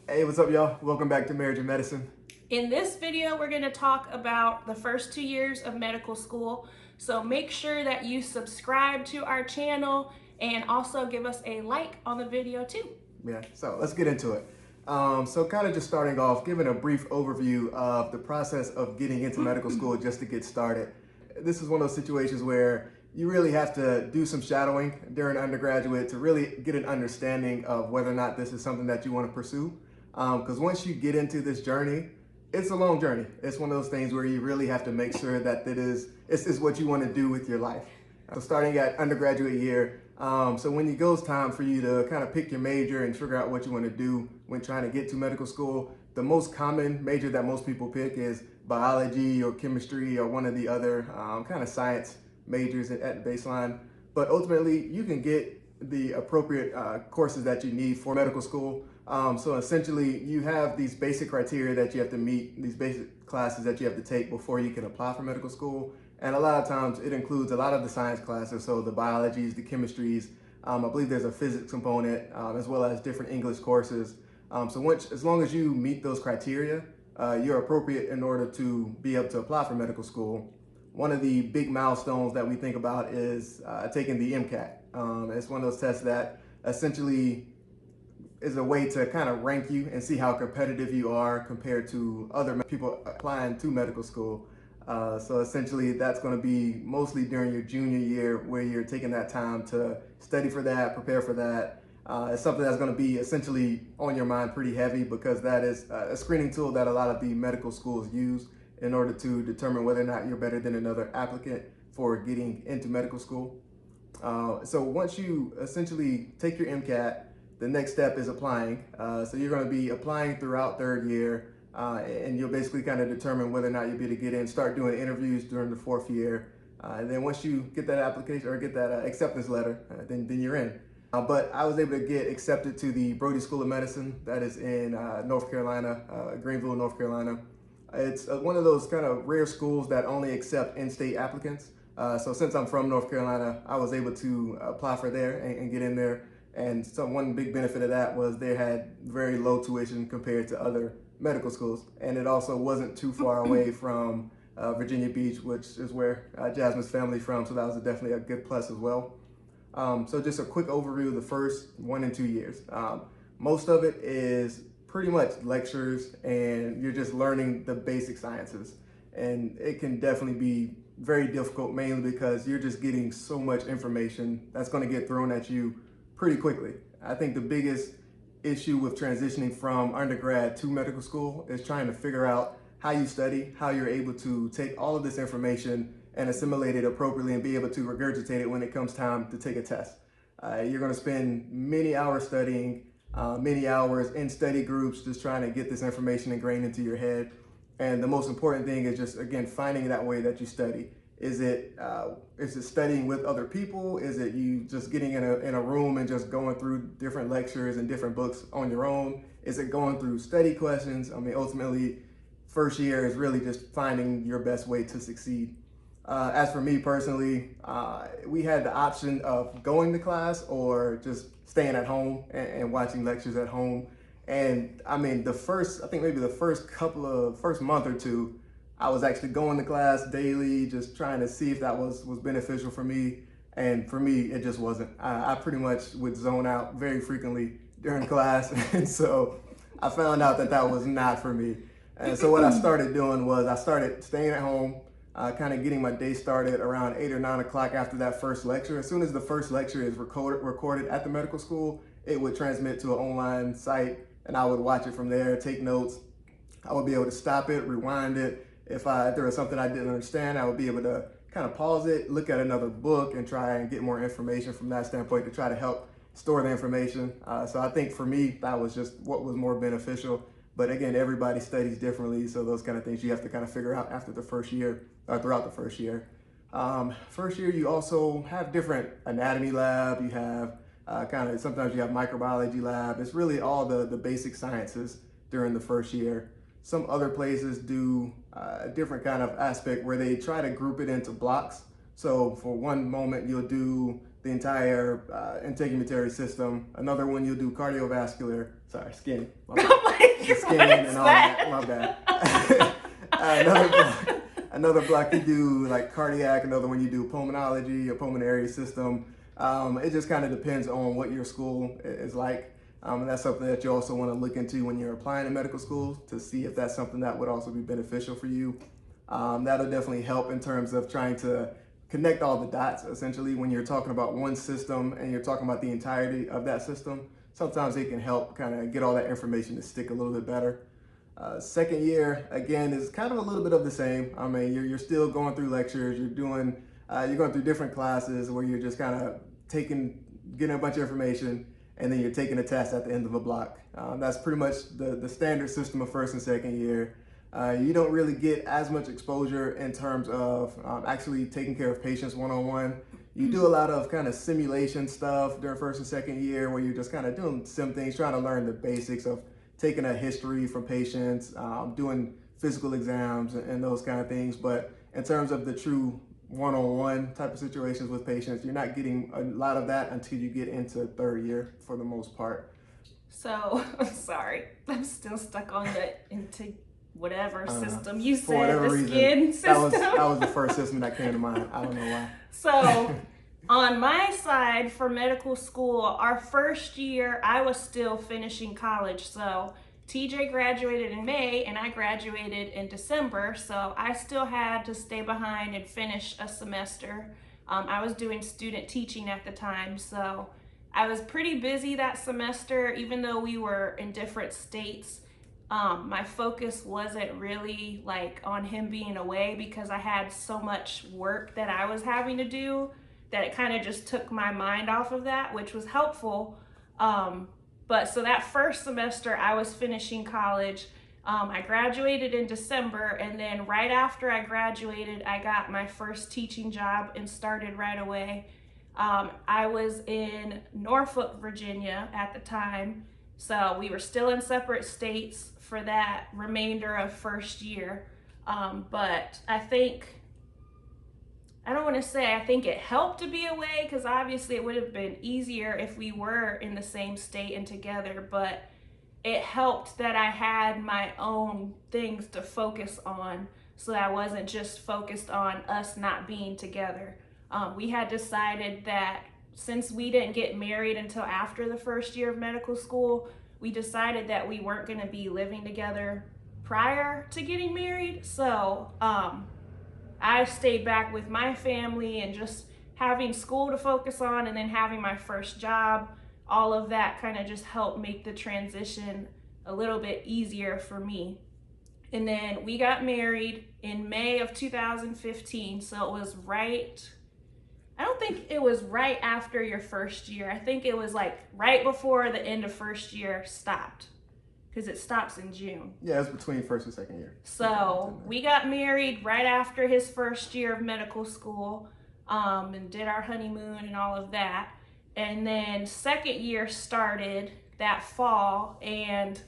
Hey, what's up, y'all? Welcome back to Marriage and Medicine. In this video, we're going to talk about the first 2 years of medical school. So make sure that you subscribe to our channel and also give us a like on the video too. Yeah, so let's get into it. So kind of just starting off, giving a brief overview of the process of getting into medical school just to get started. This is one of those situations where you really have to do some shadowing during undergraduate to really get an understanding of whether or not this is something that you want to pursue. Because once you get into this journey, it's a long journey. It's one of those things where you really have to make sure that this is what you want to do with your life. So starting at undergraduate year, so when it goes time for you to kind of pick your major and figure out what you want to do when trying to get to medical school, the most common major that most people pick is biology or chemistry or one of the other kind of science majors at baseline. But ultimately, you can get the appropriate courses that you need for medical school. So essentially, you have these basic criteria that you have to meet, these basic classes that you have to take before you can apply for medical school. And a lot of times it includes a lot of the science classes, so the biologies, the chemistries. I believe there's a physics component, as well as different English courses. As long as you meet those criteria, you're appropriate in order to be able to apply for medical school. One of the big milestones that we think about is taking the MCAT. It's one of those tests that essentially is a way to kind of rank you and see how competitive you are compared to other people applying to medical school. So essentially that's going to be mostly during your junior year where you're taking that time to study for that, prepare for that. It's something that's going to be essentially on your mind pretty heavy because that is a screening tool that a lot of the medical schools use in order to determine whether or not you're better than another applicant for getting into medical school. So once you essentially take your MCAT, the next step is applying. So you're going to be applying throughout third year, and you'll basically kind of determine whether or not you'll be able to get in, start doing interviews during the fourth year. And then once you get that application or get that acceptance letter, then you're in. But I was able to get accepted to the Brody School of Medicine that is in North Carolina, Greenville, North Carolina. It's one of those kind of rare schools that only accept in-state applicants. So since I'm from North Carolina, I was able to apply for there and get in there. And so one big benefit of that was they had very low tuition compared to other medical schools. And it also wasn't too far away from Virginia Beach, which is where Jasmine's family from. So that was definitely a good plus as well. So just a quick overview of the first 1 and 2 years. Most of it is pretty much lectures and you're just learning the basic sciences. And it can definitely be very difficult, mainly because you're just getting so much information that's going to get thrown at you pretty quickly. I think the biggest issue with transitioning from undergrad to medical school is trying to figure out how you study, how you're able to take all of this information and assimilate it appropriately and be able to regurgitate it when it comes time to take a test. You're going to spend many hours studying, many hours in study groups, just trying to get this information ingrained into your head. And the most important thing is just, again, finding that way that you study. Is it studying with other people? Is it you just getting in a room and just going through different lectures and different books on your own? Is it going through study questions? I mean, ultimately, first year is really just finding your best way to succeed. As for me personally, we had the option of going to class or just staying at home and watching lectures at home. And I mean, I think maybe the first month or two, I was actually going to class daily, just trying to see if that was beneficial for me. And for me, it just wasn't. I pretty much would zone out very frequently during class. And so I found out that that was not for me. And so what I started doing was I started staying at home, kind of getting my day started around 8 or 9 o'clock after that first lecture. As soon as the first lecture is recorded at the medical school, it would transmit to an online site and I would watch it from there, take notes. I would be able to stop it, rewind it. If there was something I didn't understand, I would be able to kind of pause it, look at another book and try and get more information from that standpoint to try to help store the information. So I think for me, that was just what was more beneficial. But again, everybody studies differently. So those kind of things you have to kind of figure out after the first year or throughout the first year. First year, you also have different anatomy lab. You have sometimes you have microbiology lab. It's really all the basic sciences during the first year. Some other places do a different kind of aspect where they try to group it into blocks. So for one moment, you'll do the entire integumentary system. Another one you'll do cardiovascular, skin. I'm like, The skin what is and all that? my bad. Another block you do like cardiac, another one you do pulmonology or pulmonary system. It just kind of depends on what your school is like. And that's something that you also want to look into when you're applying to medical school to see if that's something that would also be beneficial for you. That'll definitely help in terms of trying to connect all the dots, essentially, when you're talking about one system and you're talking about the entirety of that system. Sometimes it can help kind of get all that information to stick a little bit better. Second year, again, is kind of a little bit of the same. I mean, you're still going through lectures, you're going through different classes where you're just kind of getting a bunch of information, and then you're taking a test at the end of a block. That's pretty much the standard system of first and second year. You don't really get as much exposure in terms of actually taking care of patients one-on-one. You do a lot of kind of simulation stuff during first and second year where you're just kind of doing sim things, trying to learn the basics of taking a history from patients, doing physical exams and those kind of things. But in terms of the true one-on-one type of situations with patients, you're not getting a lot of that until you get into third year for the most part. So, sorry, I'm still stuck on the into whatever system you For said, whatever the reason, skin system. that was the first system that came to mind. I don't know why. So, on my side for medical school, our first year, I was still finishing college. So, TJ graduated in May and I graduated in December. So, I still had to stay behind and finish a semester. I was doing student teaching at the time. So, I was pretty busy that semester, even though we were in different states. My focus wasn't really like on him being away because I had so much work that I was having to do that it kind of just took my mind off of that, which was helpful. But so that first semester I was finishing college. I graduated in December, and then right after I graduated, I got my first teaching job and started right away. I was in Norfolk, Virginia at the time. So we were still in separate states for that remainder of first year. But I think it helped to be away because obviously it would have been easier if we were in the same state and together, but it helped that I had my own things to focus on so that I wasn't just focused on us not being together. We had decided that since we didn't get married until after the first year of medical school, we decided that we weren't going to be living together prior to getting married. So I stayed back with my family and just having school to focus on and then having my first job. All of that kind of just helped make the transition a little bit easier for me. And then we got married in May of 2015. So it was I don't think it was right after your first year. I think it was like right before the end of first year stopped, because it stops in June. Yeah, it's between first and second year. So we got married right after his first year of medical school, and did our honeymoon and all of that. And then second year started that fall, and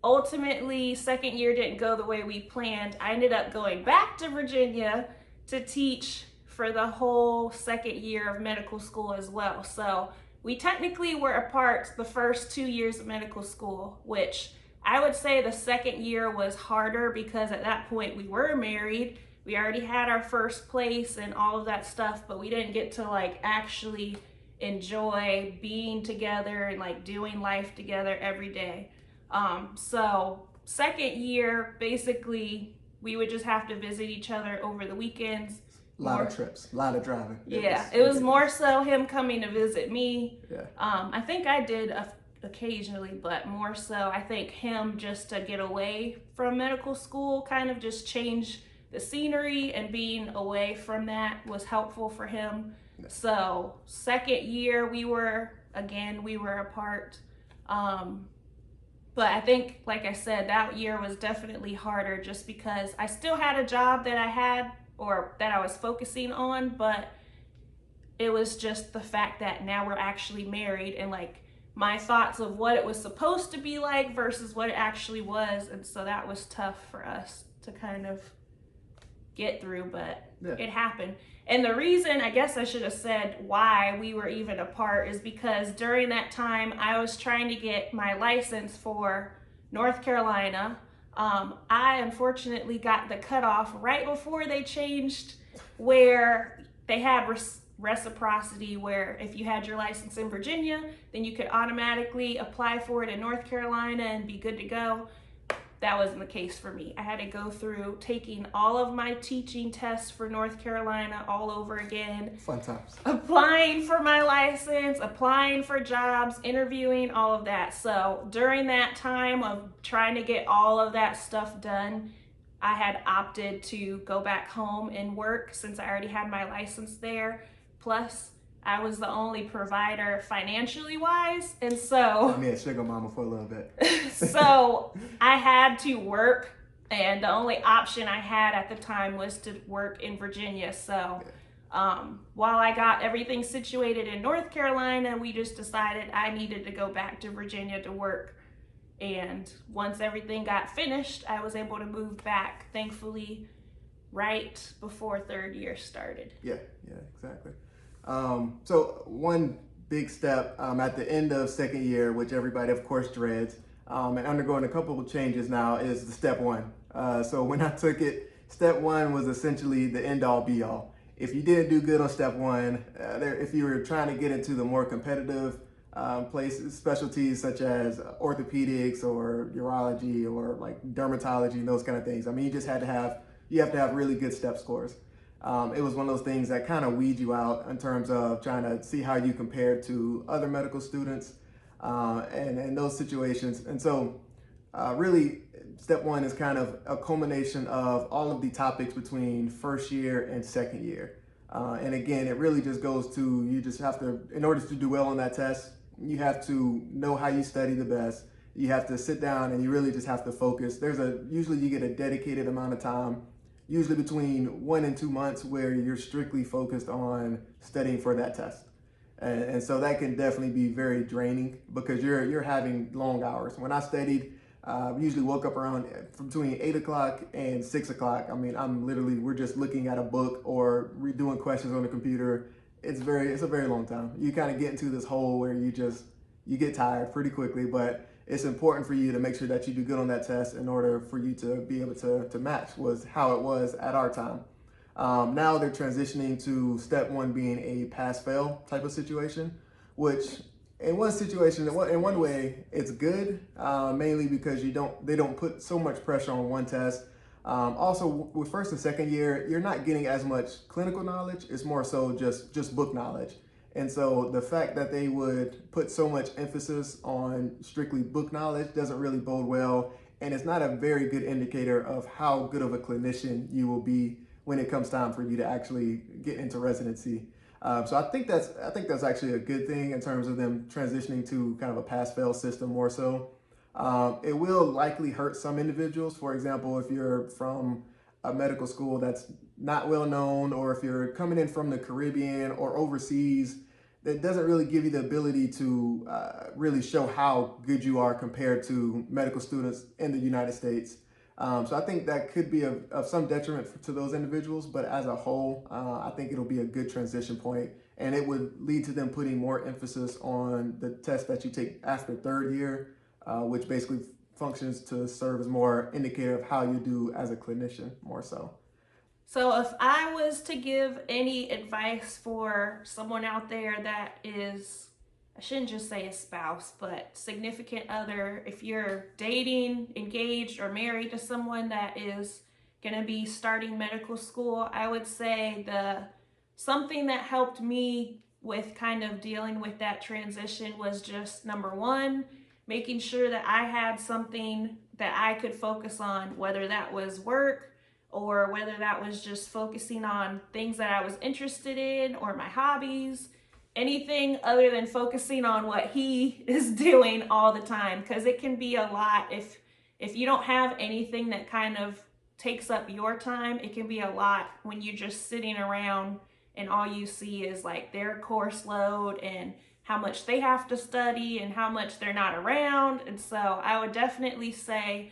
ultimately second year didn't go the way we planned. I ended up going back to Virginia to teach for the whole second year of medical school as well. So we technically were apart the first 2 years of medical school, which I would say the second year was harder because at that point we were married. We already had our first place and all of that stuff, but we didn't get to like actually enjoy being together and like doing life together every day. So second year, basically we would just have to visit each other over the weekends. A lot of trips, a lot of driving. Yeah, it was more so him coming to visit me. Yeah. I think I did occasionally, but more so I think him just to get away from medical school, kind of just change the scenery, and being away from that was helpful for him. Yeah. So second year we were apart. But I think, like I said, that year was definitely harder just because I still had a job that I had or that I was focusing on, but it was just the fact that now we're actually married and like my thoughts of what it was supposed to be like versus what it actually was. And so that was tough for us to kind of get through, but Yeah. it happened. And the reason, I guess I should have said why we were even apart, is because during that time I was trying to get my license for North Carolina. I unfortunately got the cutoff right before they changed, where they had reciprocity, where if you had your license in Virginia, then you could automatically apply for it in North Carolina and be good to go. That wasn't the case for me. I had to go through taking all of my teaching tests for North Carolina all over again. Fun times. Applying for my license, applying for jobs, interviewing, all of that. So during that time of trying to get all of that stuff done, I had opted to go back home and work since I already had my license there. Plus, I was the only provider financially wise, and so I mean, sugar mama for a little bit. so I had to work, and the only option I had at the time was to work in Virginia. So while I got everything situated in North Carolina, we just decided I needed to go back to Virginia to work. And once everything got finished, I was able to move back, thankfully, right before third year started. Yeah, exactly. So one big step at the end of second year, which everybody of course dreads, and undergoing a couple of changes now, is the step one. So when I took it, step one was essentially the end all be all. If you didn't do good on step one, if you were trying to get into the more competitive places, specialties such as orthopedics or urology or like dermatology and those kind of things, I mean, you have to have really good step scores. It was one of those things that kind of weed you out in terms of trying to see how you compare to other medical students and those situations. And so really, step one is kind of a culmination of all of the topics between first year and second year. And again, it really just goes to, you just have to, in order to do well on that test, you have to know how you study the best. You have to sit down and you really just have to focus. Usually you get a dedicated amount of time, usually between 1 and 2 months, where you're strictly focused on studying for that test. And so that can definitely be very draining because you're having long hours. When I studied, usually woke up around between 8 o'clock and 6 o'clock. I mean, we're just looking at a book or redoing questions on the computer. It's a very long time. You kind of get into this hole where you get tired pretty quickly, but it's important for you to make sure that you do good on that test in order for you to be able to match, was how it was at our time. Now they're transitioning to step one being a pass-fail type of situation, which in one way, it's good, mainly because they don't put so much pressure on one test. Also, with first and second year, you're not getting as much clinical knowledge. It's more so just book knowledge. And so the fact that they would put so much emphasis on strictly book knowledge doesn't really bode well. And it's not a very good indicator of how good of a clinician you will be when it comes time for you to actually get into residency. So I think that's actually a good thing in terms of them transitioning to kind of a pass-fail system more so. It will likely hurt some individuals. For example, if you're from a medical school that's not well known, or if you're coming in from the Caribbean or overseas, that doesn't really give you the ability to really show how good you are compared to medical students in the United States. So I think that could be of some detriment to those individuals, but as a whole, I think it'll be a good transition point, and it would lead to them putting more emphasis on the test that you take after third year, which basically functions to serve as more indicator of how you do as a clinician, more so. So if I was to give any advice for someone out there that is, I shouldn't just say a spouse, but significant other, if you're dating, engaged, or married to someone that is going to be starting medical school, I would say something that helped me with kind of dealing with that transition was just, number one, making sure that I had something that I could focus on, whether that was work or whether that was just focusing on things that I was interested in or my hobbies, anything other than focusing on what he is doing all the time, because it can be a lot. If you don't have anything that kind of takes up your time, it can be a lot when you're just sitting around and all you see is like their course load and how much they have to study and how much they're not around. And so I would definitely say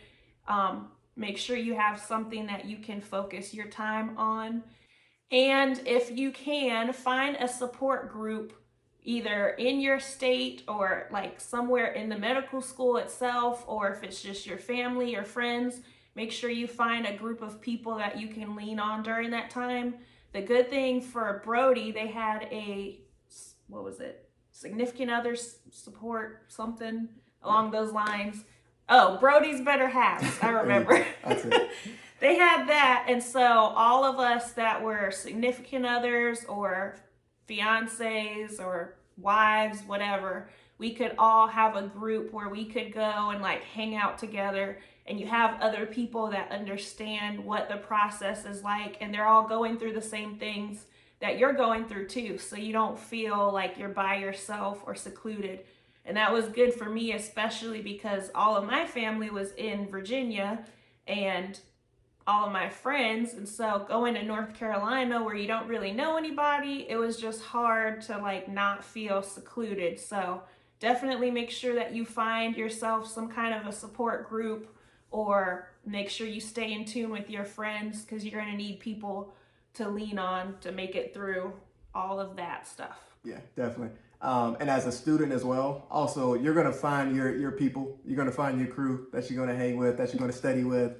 Make sure you have something that you can focus your time on. And if you can, find a support group either in your state or like somewhere in the medical school itself, or if it's just your family or friends, make sure you find a group of people that you can lean on during that time. The good thing for Brody, they had a, what was it? Significant other support, something along those lines. Oh, Brody's Better Halves, I remember. That's it. They had that, and so all of us that were significant others or fiancés or wives, whatever, we could all have a group where we could go and like hang out together, and you have other people that understand what the process is like, and they're all going through the same things that you're going through too, so you don't feel like you're by yourself or secluded. And that was good for me, especially because all of my family was in Virginia and all of my friends, and so going to North Carolina where you don't really know anybody, it was just hard to like not feel secluded. So definitely make sure that you find yourself some kind of a support group, or make sure you stay in tune with your friends, because you're going to need people to lean on to make it through all of that stuff. Yeah, definitely. And as a student as well, also, you're going to find your people. You're going to find your crew that you're going to hang with, that you're going to study with.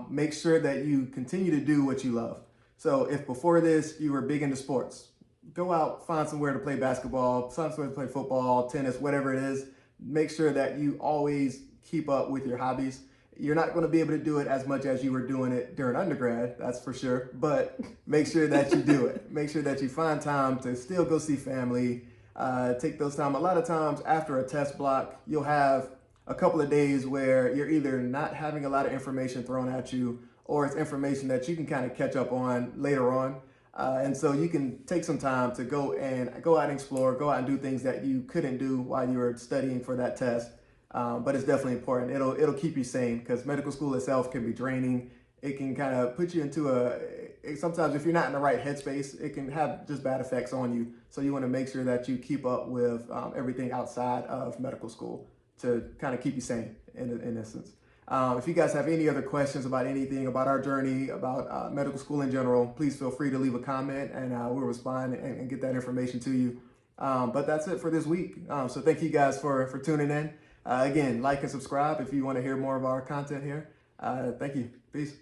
Make sure that you continue to do what you love. So if before this you were big into sports, go out, find somewhere to play basketball, find somewhere to play football, tennis, whatever it is. Make sure that you always keep up with your hobbies. You're not going to be able to do it as much as you were doing it during undergrad, that's for sure, but make sure that you do it. Make sure that you find time to still go see family, take those time. A lot of times after a test block, you'll have a couple of days where you're either not having a lot of information thrown at you, or it's information that you can kind of catch up on later on. And so you can take some time to go out and explore, go out and do things that you couldn't do while you were studying for that test. But it's definitely important. It'll keep you sane, because medical school itself can be draining. It can kind of put you into sometimes if you're not in the right headspace, it can have just bad effects on you. So you want to make sure that you keep up with everything outside of medical school to kind of keep you sane in essence. If you guys have any other questions about anything, about our journey, about medical school in general, please feel free to leave a comment, and we'll respond and get that information to you. But that's it for this week. So thank you guys for tuning in. Again, like and subscribe if you want to hear more of our content here. Thank you. Peace.